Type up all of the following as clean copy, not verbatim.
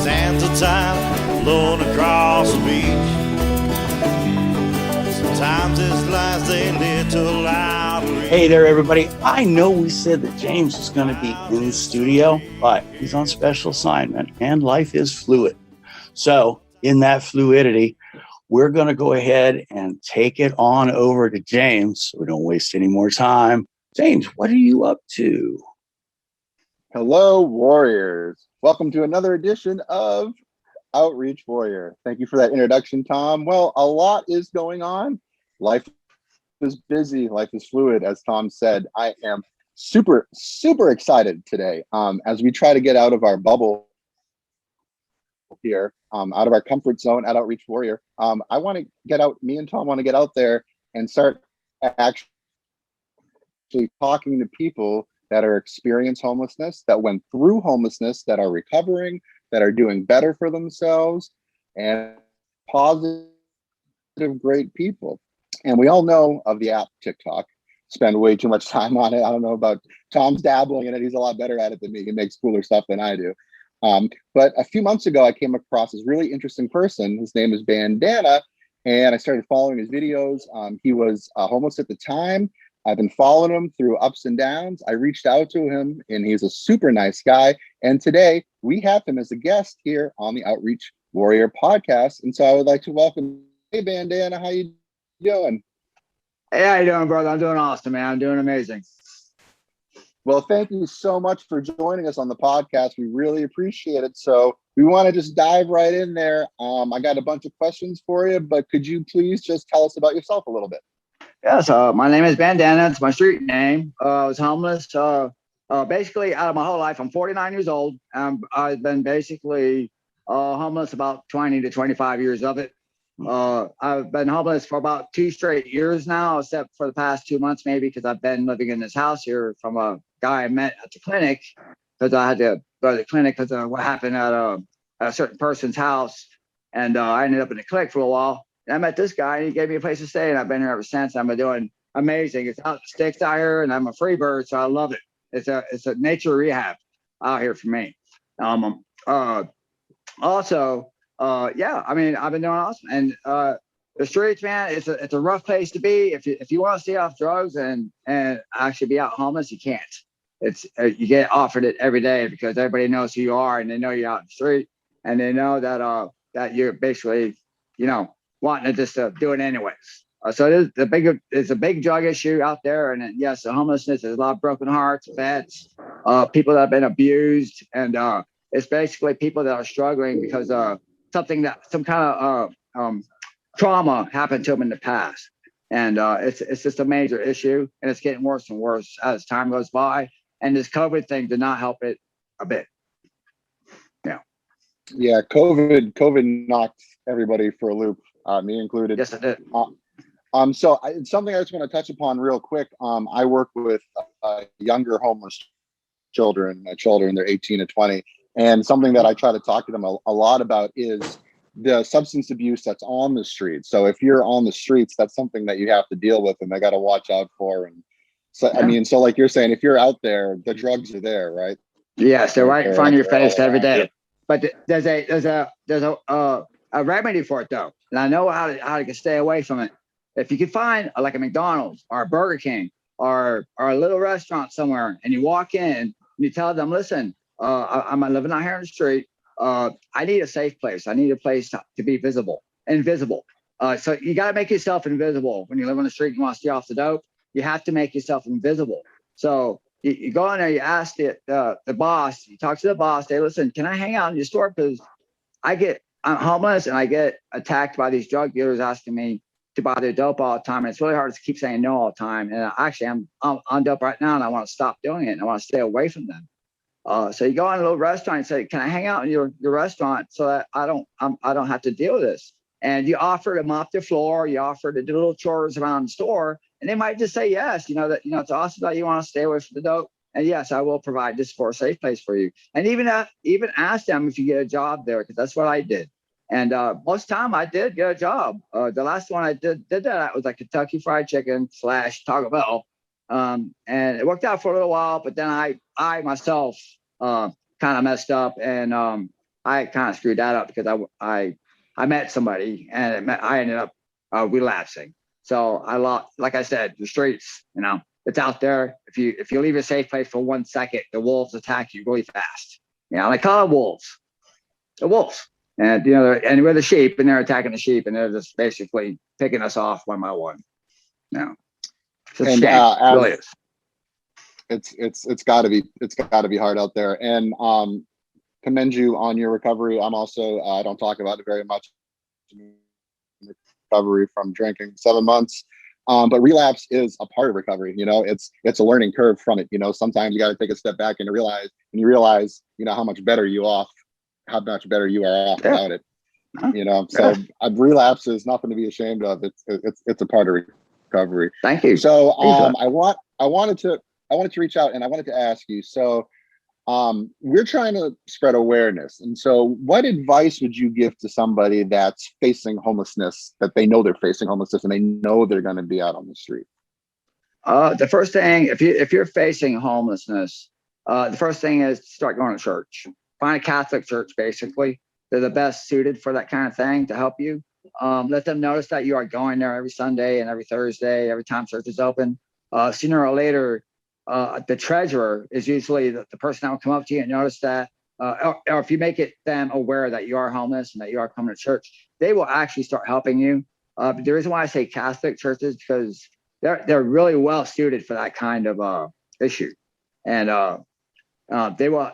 Sands of time blowing across the beach. Sometimes his lies they little out of reach. Hey there, everybody. I know we said that James was going to be in the studio, but he's on special assignment and life is fluid. So in that fluidity, we're going to go ahead and take it on over to James so we don't waste any more time. James, what are you up to? Hello, Warriors. Welcome to another edition of Outreach Warrior. Thank you for that introduction, Tom. Well, a lot is going on. Life is busy. Life is fluid, as Tom said. I am super excited today as we try to get out of our bubble here, out of our comfort zone at Outreach Warrior. I want to get out, me and Tom want to get out there and start actually talking to people that are experiencing homelessness, that went through homelessness, that are recovering, that are doing better for themselves, and positive, great people. And we all know of the app TikTok. Spend way too much time on it. I don't know about Tom's dabbling in it. He's a lot better at it than me. He makes cooler stuff than I do. But a few months ago, I came across this really interesting person. His name is Bandanna, and I started following his videos. He was homeless at the time. I've been following him through ups and downs. I reached out to him, and he's a super nice guy. And today, we have him as a guest here on the Outreach Warrior podcast. And so I would like to welcome, hey, Bandanna, how you doing? Hey, how you doing, brother? I'm doing awesome, man. I'm doing amazing. Well, thank you so much for joining us on the podcast. We really appreciate it. So we want to just dive right in there. I got a bunch of questions for you, but could you please just tell us about yourself a little bit? Yeah, so my name is Bandanna. It's my street name. I was homeless basically out of my whole life. I'm 49 years old. I've been basically homeless about 20 to 25 years of it. I've been homeless for about 2 straight years now, except for the past 2 months, maybe, because I've been living in this house here from a guy I met at the clinic, because I had to go to the clinic because of what happened at a certain person's house. And I ended up in the clinic for a while. And I met this guy, and he gave me a place to stay, and I've been here ever since. I've been doing amazing. It's out the sticks out here, and I'm a free bird, so I love it. It's a nature rehab out here for me. Yeah, I mean, I've been doing awesome. And the streets, man, it's a rough place to be. If you want to stay off drugs and actually be out homeless, you can't. It's you get offered it every day because everybody knows who you are, and they know you're out in the street, and they know that you're basically, wanting to just do it anyways. So it's a big drug issue out there, and yes, the homelessness. There's a lot of broken hearts, vets, people that have been abused, and it's basically people that are struggling because some kind of trauma happened to them in the past, and it's just a major issue, and it's getting worse and worse as time goes by. And this COVID thing did not help it a bit. Yeah, COVID knocked everybody for a loop, me included. Yes, it did. It's something I just want to touch upon real quick. I work with younger homeless children. They're 18 to 20. And something that I try to talk to them a lot about is the substance abuse that's on the streets. So if you're on the streets, that's something that you have to deal with, and they got to watch out for. And so, yeah. I mean, so like you're saying, if you're out there, the drugs are there, right? Yes, they're right in front of your face every day. But there's a remedy for it, though, and I know how to stay away from it. If you can find like a McDonald's or a Burger King or a little restaurant somewhere, and you walk in and you tell them, listen, I'm living out here on the street. I need a safe place. I need a place to be invisible. So you got to make yourself invisible when you live on the street and you want to stay off the dope. You have to make yourself invisible. So you go in there, you ask the boss, you talk to the boss, hey, listen, can I hang out in your store? Because I'm homeless and I get attacked by these drug dealers asking me to buy their dope all the time. And it's really hard to keep saying no all the time. And actually, I'm on dope right now, and I want to stop doing it. And I want to stay away from them. So you go in a little restaurant and say, can I hang out in your restaurant so that I don't have to deal with this? And you offer to mop the floor, you offer to do little chores around the store, and they might just say yes. It's awesome that you want to stay away from the dope. And yes, I will provide this for a safe place for you. And even ask them if you get a job there, because that's what I did. And most time I did get a job. The last one I did that was like Kentucky Fried Chicken / Taco Bell. And it worked out for a little while, but then I myself kind of messed up, and I kind of screwed that up because I met somebody, and I ended up relapsing. So I lost, like I said, the streets, it's out there. If you leave a safe place for 1 second, the wolves attack you really fast. They call them wolves. The wolves. And and we're the sheep, and they're attacking the sheep, and they're just basically picking us off one by one. It's a shame. It really is. It's got to be hard out there. And commend you on your recovery. I'm also I don't talk about it very much. Recovery from drinking 7 months, but relapse is a part of recovery. It's a learning curve from it. Sometimes you got to take a step back and realize how much better you are off without it. So relapse is nothing to be ashamed of. It's a part of recovery. Thank you. So I wanted to reach out, and I wanted to ask you, so we're trying to spread awareness, and so what advice would you give to somebody that's facing homelessness, that they know they're facing homelessness and they know they're going to be out on the street? The first thing, if you're facing homelessness, the first thing is start going to church. Find a Catholic church. Basically, they're the best suited for that kind of thing to help you. Let them notice that you are going there every Sunday and every Thursday, every time church is open. Sooner or later, the treasurer is usually the person that will come up to you and notice that, or if you make them aware that you are homeless and that you are coming to church, they will actually start helping you. But the reason why I say Catholic churches, because they're really well suited for that kind of issue, and they will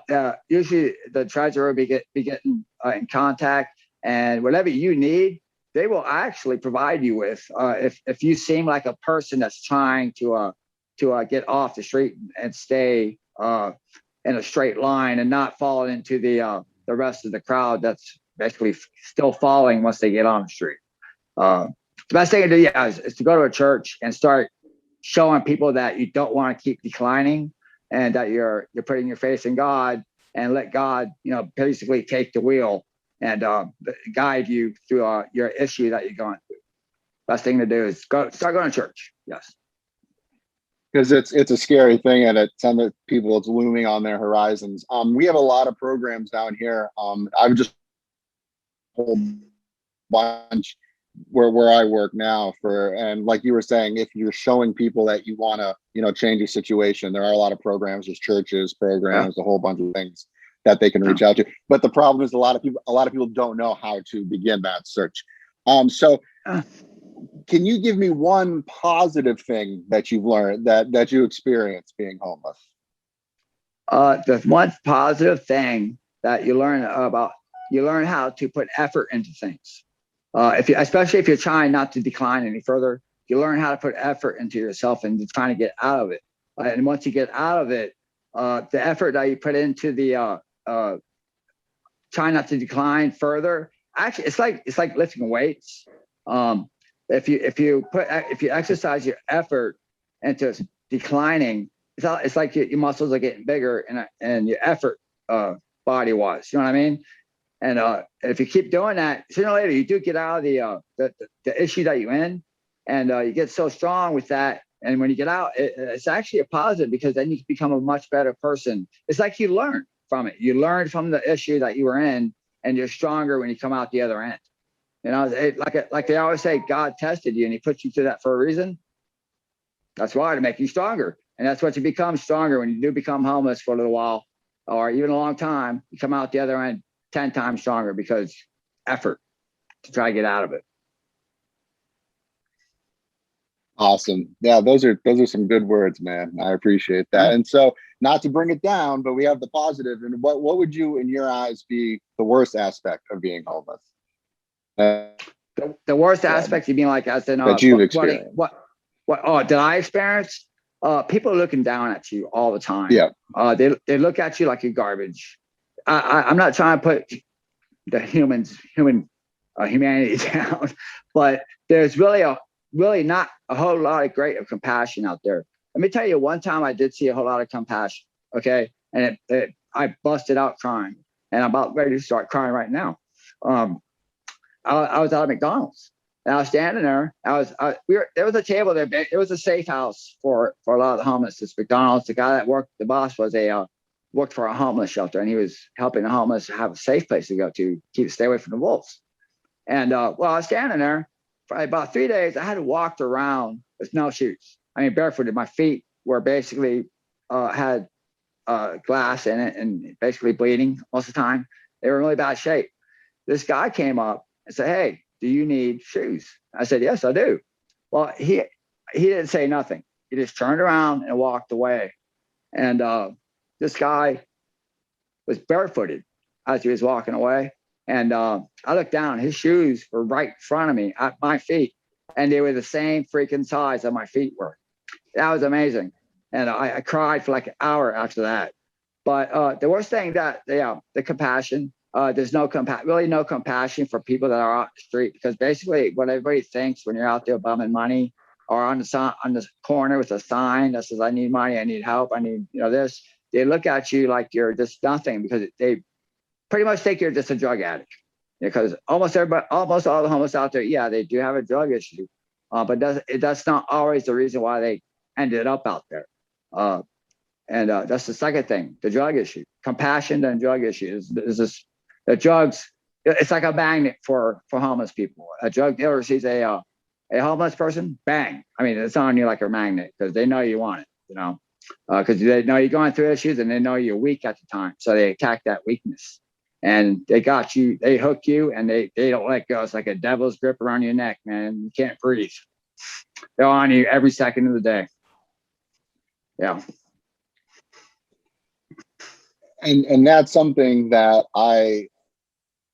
usually the treasurer will be getting in contact, and whatever you need, they will actually provide you with. If you seem like a person that's trying to get off the street and stay in a straight line and not fall into the rest of the crowd that's basically still falling once they get on the street. The best thing to do, is to go to a church and start showing people that you don't want to keep declining, and that you're putting your faith in God, and let God, basically take the wheel and guide you through your issue that you're going through. Best thing to do is start going to church. Yes. Because it's a scary thing, and some of people, it's looming on their horizons. We have a lot of programs down here. I've just a whole bunch where I work now and like you were saying, if you're showing people that you want to, change your situation, there are a lot of programs, there's churches, programs, a whole bunch of things that they can reach out to. But the problem is a lot of people don't know how to begin that search. So can you give me one positive thing that you've learned that you experienced being homeless? The one positive thing that you learn how to put effort into things. Especially if you're trying not to decline any further, you learn how to put effort into yourself and trying to get out of it. And once you get out of it, the effort that you put into the trying not to decline further, actually, it's like lifting weights. If you exercise your effort into declining, it's like your muscles are getting bigger and your effort body wise. You know what I mean? And if you keep doing that, sooner or later you do get out of the issue that you're in, and you get so strong with that. And when you get out, it's actually a positive, because then you become a much better person. It's like you learn from it. You learned from the issue that you were in, and you're stronger when you come out the other end. Like they always say, God tested you and he put you through that for a reason. That's why, to make you stronger. And that's what you become stronger when you do become homeless for a little while, or even a long time. You come out the other end 10 times stronger, because effort to try to get out of it. Awesome. Yeah, those are some good words, man. I appreciate that. And so, not to bring it down, but we have the positive. And what would you, in your eyes, be the worst aspect of being homeless? The worst aspect, you mean like as in that you've experienced? What did I experience? People are looking down at you all the time. Yeah. They look at you like you're garbage. I'm not trying to put the humanity down, but there's really not a whole lot of great compassion out there. Let me tell you, one time I did see a whole lot of compassion. Okay, and I busted out crying, and I'm about ready to start crying right now. I was out of McDonald's, and I was standing there. There was a table there. It was a safe house for a lot of the homeless. This McDonald's. The guy that worked, the boss was worked for a homeless shelter, and he was helping the homeless have a safe place to go to stay away from the wolves. And well, I was standing there for about 3 days. I had walked around with no shoes. I mean, barefooted. My feet were basically had glass in it and basically bleeding most of the time. They were in really bad shape. This guy came up and said, "Hey, do you need shoes?" I said, "Yes, I do." Well, he didn't say nothing. He just turned around and walked away. And this guy was barefooted as he was walking away. And I looked down, his shoes were right in front of me at my feet, and they were the same freaking size that my feet were. That was amazing. And I cried for like an hour after that. But the worst thing the compassion, there's really no compassion for people that are out the street, because basically what everybody thinks when you're out there bumming money or on the corner with a sign that says, "I need money, I need help, I need, this," they look at you like you're just nothing, because they pretty much think you're just a drug addict. Because almost all the homeless out there, yeah, they do have a drug issue, but that's not always the reason why they ended up out there. And that's the second thing, the drug issue. Compassion and drug issues is this. The drugs, it's like a magnet for homeless people. A drug dealer sees a homeless person, bang. I mean, it's on you like a magnet, because they know you want it, because they know you're going through issues, and they know you're weak at the time. So they attack that weakness, and they got you, they hook you, and they don't let go. It's like a devil's grip around your neck, man. You can't breathe. They're on you every second of the day. Yeah. And that's something that I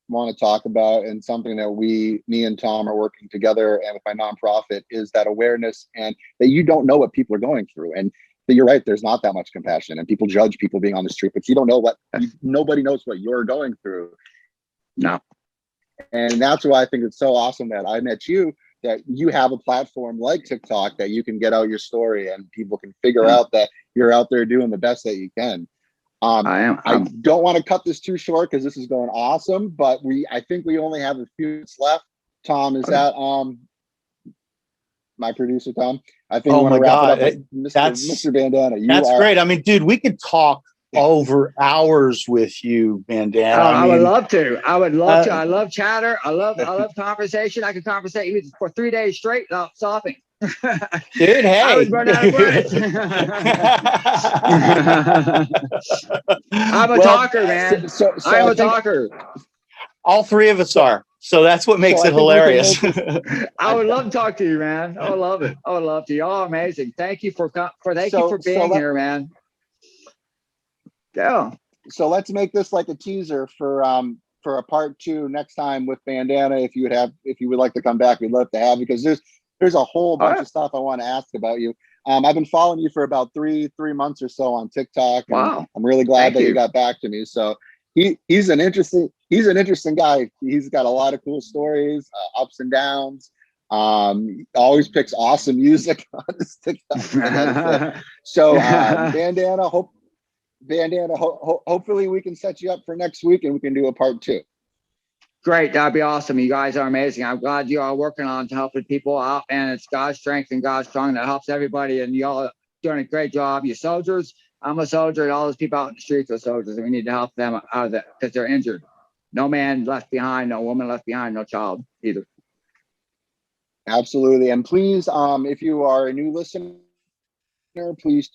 want to talk about, and something that me and Tom are working together and with my nonprofit, is that awareness, and that you don't know what people are going through. And you're right, there's not that much compassion, and people judge people being on the street, but you don't know nobody knows what you're going through. No. And that's why I think it's so awesome that I met you, that you have a platform like TikTok that you can get out your story, and people can figure out that you're out there doing the best that you can. I don't want to cut this too short, because this is going awesome, but I think we only have a few minutes left. Tom, is that my producer, Tom? I think we want to wrap it up. Mr. Bandanna, that's great. I mean, dude, we could talk over hours with you, Bandanna. I would love to. I would love to. I love chatter. I love conversation. I could conversate you for 3 days straight without stopping. Dude, hey. I would run out of words. I'm a talker, man. I'm a talker. All three of us are. So that's what makes it hilarious. I would love to talk to you, man. I would love it. I would love to. Y'all are amazing. Thank you for being here, man. Yeah. So let's make this like a teaser for a part 2 next time with Bandanna. If you would like to come back, we'd love to have you, because there's a whole bunch of stuff I want to ask about you. I've been following you for about three months or so on TikTok. Wow. I'm really glad you got back to me. So he's an interesting guy. He's got a lot of cool stories, ups and downs. Always picks awesome music on his TikTok. So Bandanna, hopefully we can set you up for next week, and we can do a part 2. Great. That'd be awesome. You guys are amazing. I'm glad you are working on helping people out, and it's God's strength and God's strong that helps everybody. And y'all are doing a great job. You soldiers, I'm a soldier, and all those people out in the streets are soldiers, and we need to help them out of that, because they're injured. No man left behind, no woman left behind, no child either. Absolutely. And please, if you are a new listener, please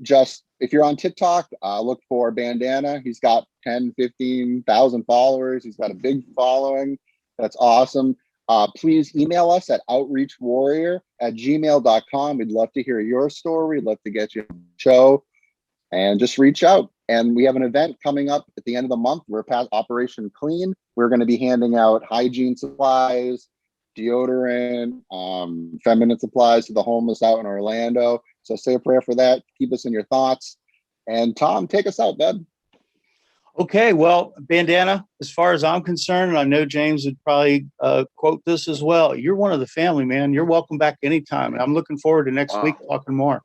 just, if you're on TikTok, look for Bandanna. He's got 10, 15,000 followers. He's got a big following. That's awesome. Please email us at outreachwarrior@gmail.com. We'd love to hear your story. We'd love to get you on the show, and just reach out. And we have an event coming up at the end of the month. We're past Operation Clean. We're going to be handing out hygiene supplies, deodorant, feminine supplies to the homeless out in Orlando. So say a prayer for that. Keep us in your thoughts. And Tom, take us out, bud. Okay, well, Bandanna, as far as I'm concerned, and I know James would probably quote this as well, you're one of the family, man. You're welcome back anytime. And I'm looking forward to next week talking more.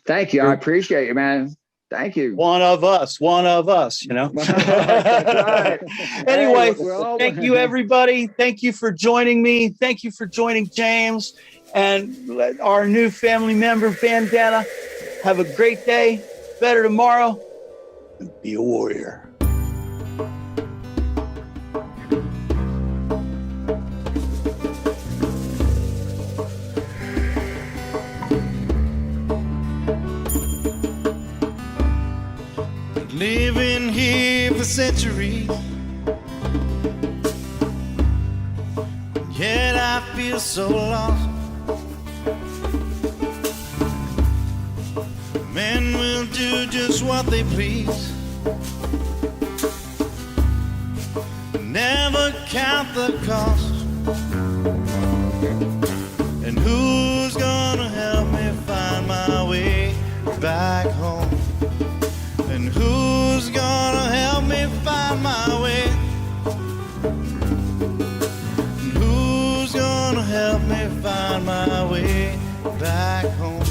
Thank you. I appreciate you, man. Thank you. One of us, you know. That's right. Anyway, Hey, we're all- thank you, everybody. Thank you for joining me. Thank you for joining James and our new family member, Bandanna. Have a great day. Better tomorrow. And be a warrior. Living here for centuries, yet I feel so lost. Men will do just what they please, never count the cost. And who's gonna help me find my way back home? And who's gonna help me find my way? And who's gonna help me find my way back home?